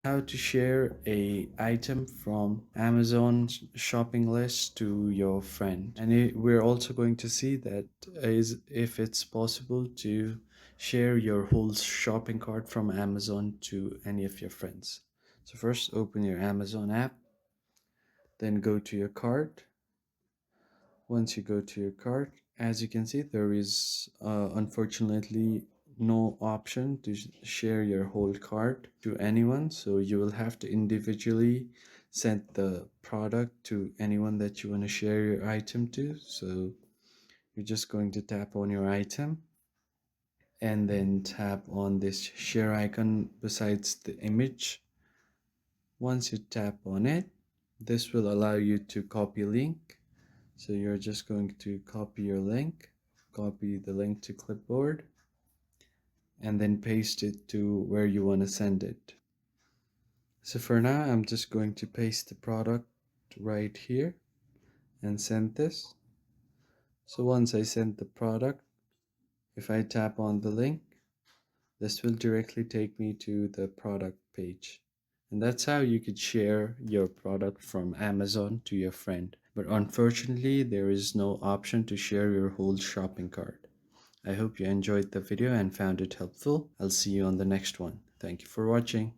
How to share a item from Amazon's shopping list to your friend. And we're also going to see that is if it's possible to share your whole shopping cart from Amazon to any of your friends. So first open your Amazon app, then go to your cart. Once you go to your cart, as you can see, there is unfortunately no option to share your whole cart to anyone. So you will have to individually send the product to anyone that you want to share your item to. So you're just going to tap on your item and then tap on this share icon besides the image. Once you tap on it, this will allow you to copy link. So you're just going to copy your link, copy the link to clipboard, and then paste it to where you want to send it. So for now, I'm just going to paste the product right here and send this. So once I send the product, if I tap on the link, this will directly take me to the product page. And that's how you could share your product from Amazon to your friend. But unfortunately, there is no option to share your whole shopping cart. I hope you enjoyed the video and found it helpful. I'll see you on the next one. Thank you for watching.